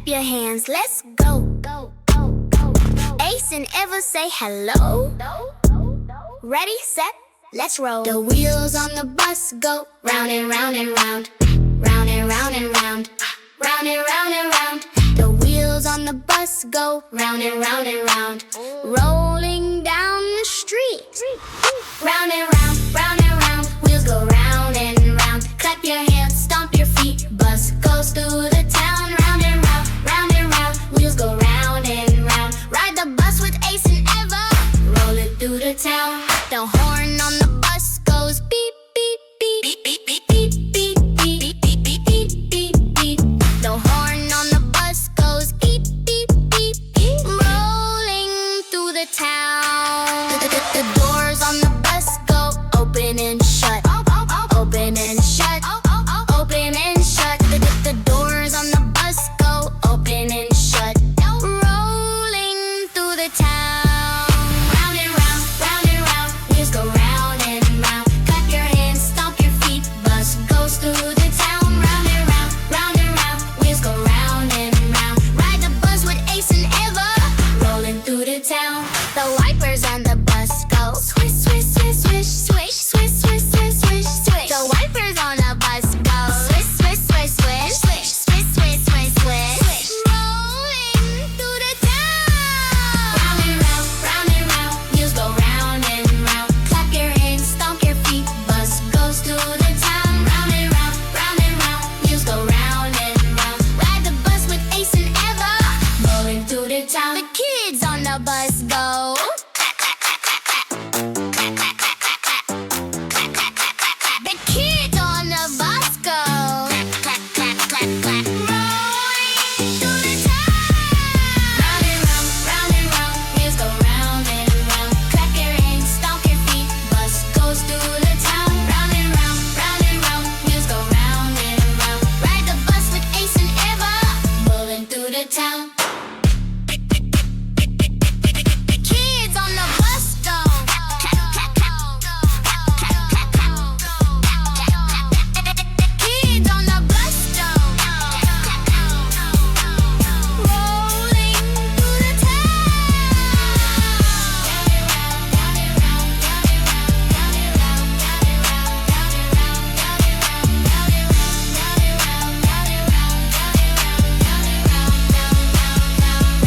clap your hands, let's go. Ace and Eva say hello. Ready, set, let's roll. The wheels on the bus go round and round and round. Round and round and round. Round and round and round. The wheels on the bus go round and round and round. Rolling down the street. Round and round, round and round. Wheels go round and round. Clap your hands, stomp your feet. Bus goes through the town. Round and round, round and round. Wheels go round and round. Ride the bus with Ace and Eva. Rolling through the town. The horn on the bus goes beep, beep, beep, beep, beep, beep, beep, beep, beep, beep, beep, beep, beep, beep. The horn on the bus goes beep, beep, beep, beep. Rolling through the town. The doors on the bus go open and shut. Open and shut. Open and shut. The doors on the bus go open and shut. Rolling through the town. Round and round, round and round. Wheels go round and round. Clap your hands, stomp your feet. Bus goes through the town. Round and round, round and round. Wheels go round and round. Ride the bus with Ace and Eva. Rolling through the town. The wipers on the bus go swish, swish, swish, swish, swish, swish, swish, swish, swish, swish. The wipers on the bus go swish, swish, swish, swish, swish, swish, swish, swish, swish. Rolling through the town. Round and round, round and round. Wheels go round and round. Clap your hands, stomp your feet. Bus goes through the town. Round and round, round and round. Wheels go round and round. Ride the bus with Ace and Eva. Rolling through the town. The kids on the bus go. The kids on the bus go. Clap, clap, clap, clap. Rolling through the town. Round and round, round and round. Wheels go round and round. Clap your hands, stomp your feet. Bus goes through the town. Round and round, round and round. Wheels go round and round. Ride the bus with Ace and Eva. Rolling through the town. The kids on the bus go. Clap, clap, clap. Kids on the bus go. Rolling through the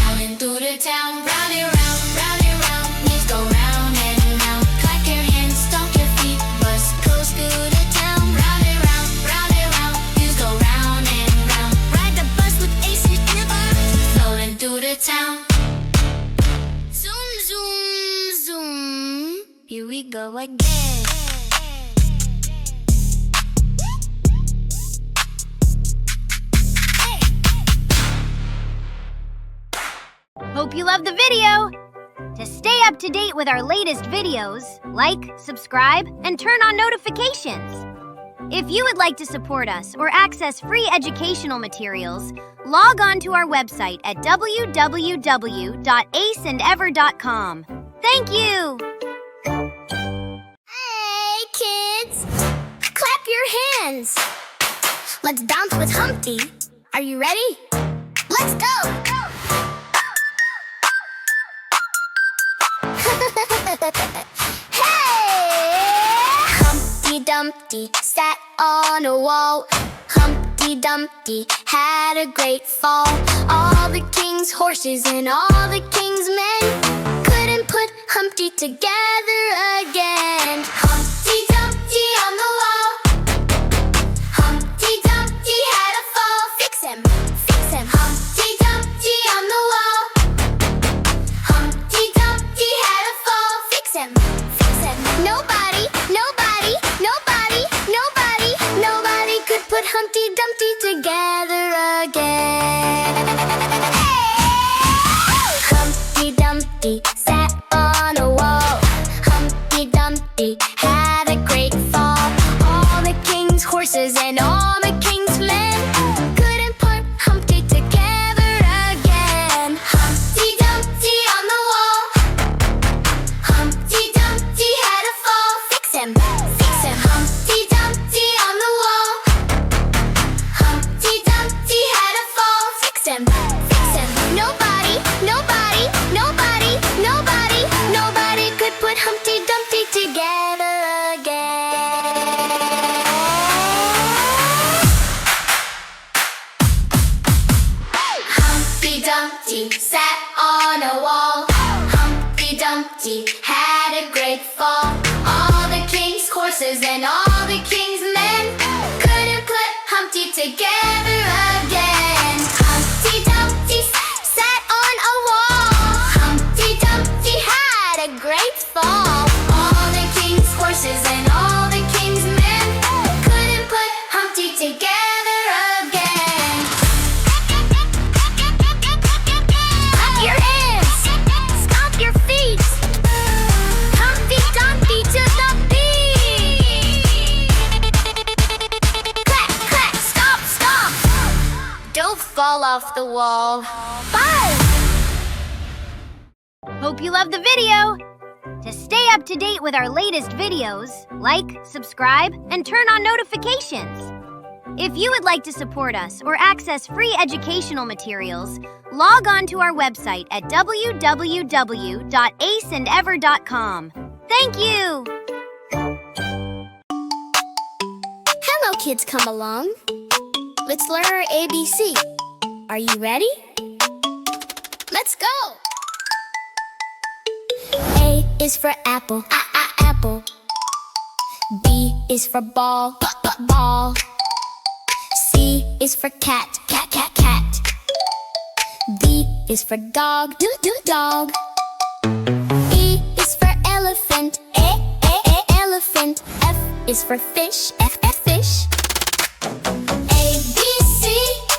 Rolling through the town. Round and round, round and round. Wheels go round and round. Clap your hands, stomp your feet. Bus goes through the town. Round and round, round and round. Wheels go round and round. Ride the bus with Ace and Eva. Rolling through the town. Zoom, zoom, zoom. Here we go again. Hope you love the video! To stay up to date with our latest videos, like, subscribe, and turn on notifications. If you would like to support us or access free educational materials, log on to our website at www.aceandever.com. Thank you! Hey, kids! Clap your hands! Let's dance with Humpty. Are you ready? Let's go! Hey! Humpty Dumpty sat on a wall. Humpty Dumpty had a great fall. All the king's horses and all the king's men couldn't put Humpty together again. Humpty Dumpty on the wall. Humpty Dumpty had a fall. Fix him, fix him. Humpty Dumpty on the wall. Humpty Dumpty had a fall. Fix him, fix him. Nobody, nobody, nobody, nobody, nobody could put Humpty Dumpty together again. Humpty Dumpty sat on a wall. Humpty Dumpty had a great fall. All the king's horses and all the king's men couldn't put Humpty together again. Humpty Dumpty on the wall. Humpty Dumpty had a fall. Fix him, fix him. Humpty Dumpty on the wall. Humpty Dumpty had a fall. Fix him. Humpty had a great fall. All the king's horses and all the king's men couldn't put Humpty together again. Humpty Dumpty sat on a wall. Humpty Dumpty had a great fall. All the king's horses and all the king's men couldn't put Humpty together again. Clap your hands, stomp your feet. Humpty Dumpty to the beat. Clap, clap, stomp, stomp. Don't fall off the wall. Bye. Hope you loved the video! To stay up to date with our latest videos, like, subscribe, and turn on notifications. If you would like to support us or access free educational materials, log on to our website at www.aceandever.com. Thank you! Hello, kids, come along. Let's learn our ABC. Are you ready? Let's go! A is for apple, apple. B is for ball, ball. C is for cat, cat. D is for dog, dog. E is for elephant, elephant. F is for fish, fish. A, B, C,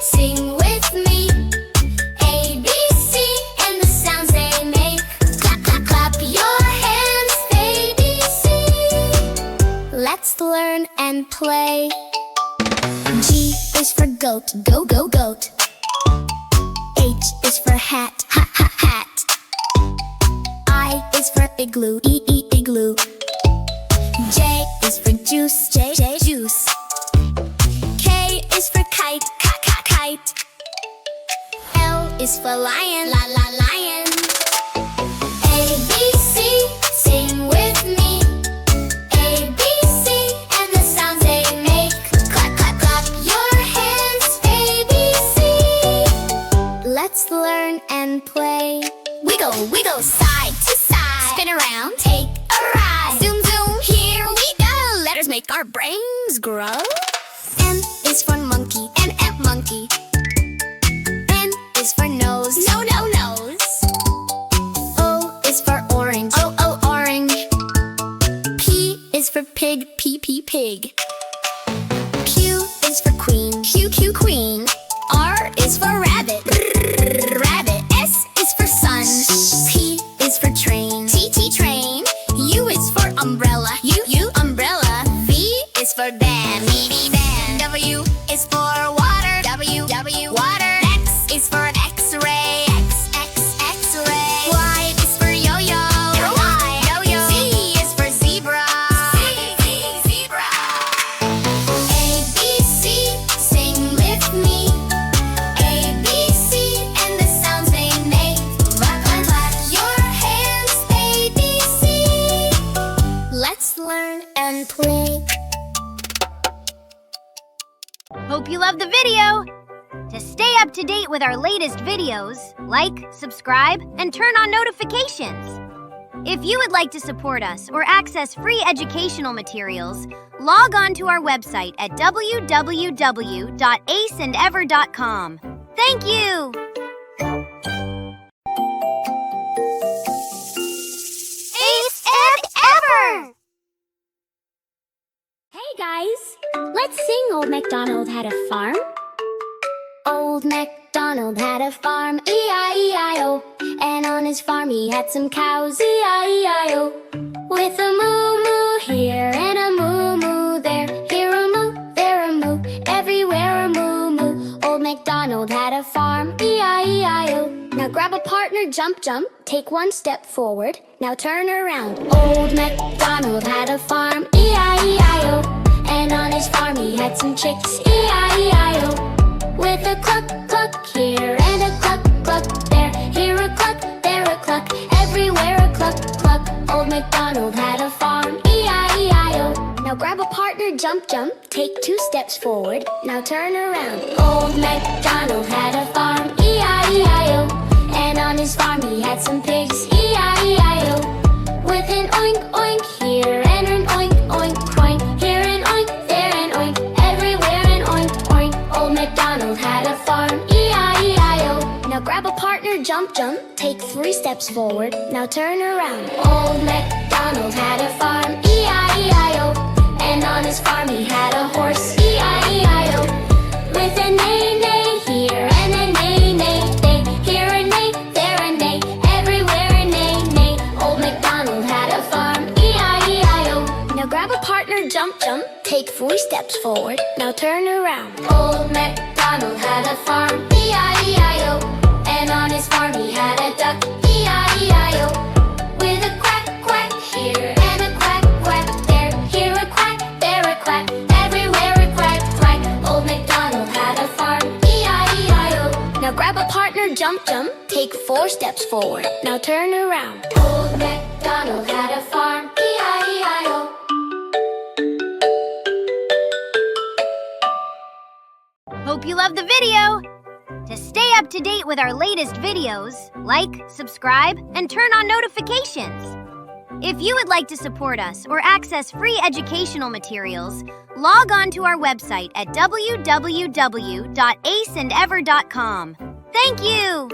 sing with me. A, B, C, and the sounds they make. Clap, clap, clap your hands, A, B, C. Let's learn and play. G is for goat, goat. H is for hat, hat. I is for igloo, igloo. J is for juice, juice. K is for kite, kite. L is for lion, lion. A, B, C, sing with me. A, B, C, and the sounds they make. Clap, clap, clap your hands, A, B, C. Let's learn and play. Wiggle, side to side. Spin around, take a ride. Zoom, zoom, here we go. Letters make our brains grow. M is for monkey, monkey. N is for nose, nose. O is for orange, orange. P is for pig, pig. Q is for queen, queen. R is for rabbit, rabbit. S is for sun. T is for train, train. U is for umbrella, umbrella. V is for van, van. W is for water, water. X is for X-ray, X-ray. Y is for yo-yo, yo-yo. Z is for zebra, zebra. A, B, C, sing with me. A, B, C, and the sounds they make. Clap, clap, clap your hands, A, B, C. Let's learn and play. Hope you loved the video! To stay up to date with our latest videos, like, subscribe, and turn on notifications. If you would like to support us or access free educational materials, log on to our website at www.aceandever.com. Thank you! Ace and Ever! Hey guys, let's sing Old MacDonald Had a Farm. Old MacDonald had a farm, E-I-E-I-O. And on his farm he had some cows, E-I-E-I-O. With a moo-moo here and a moo-moo there. Here a moo, there a moo, everywhere a moo-moo. Old MacDonald had a farm, E-I-E-I-O. Now grab a partner, jump, jump, take one step forward. Now turn around. Old MacDonald had a farm, E-I-E-I-O. And on his farm he had some chicks, E-I-E-I-O. With a cluck, cluck here and a cluck, cluck there. Here a cluck, there a cluck, everywhere a cluck, cluck. Old MacDonald had a farm, E-I-E-I-O. Now grab a partner, jump, jump, take two steps forward. Now turn around. Old MacDonald had a farm, E-I-E-I-O. And on his farm he had some pigs, E-I-E-I-O. jump, jump, take 3 steps forward, now turn around. Old MacDonald had a farm, E-I-E-I-O. And on his farm he had a horse, E-I-E-I-O. With a neigh, neigh here and a neigh, neigh, neigh. Here a neigh, there a neigh, everywhere a neigh, neigh. Old MacDonald had a farm, E-I-E-I-O. Now grab a partner, jump, jump, take 4 steps forward, now turn around. Old MacDonald had a farm, E-I-E-I-O. And on his farm he had a duck, E-I-E-I-O. With a quack, quack here and a quack, quack there. Here a quack, there a quack, everywhere a quack, quack. Old MacDonald had a farm, E-I-E-I-O. Now grab a partner, jump, jump, take 4 steps forward, now turn around. Old MacDonald had a farm, E-I-E-I-O. Hope you love the video! To stay up to date with our latest videos, like, subscribe, and turn on notifications. If you would like to support us or access free educational materials, log on to our website at www.aceandever.com. Thank you!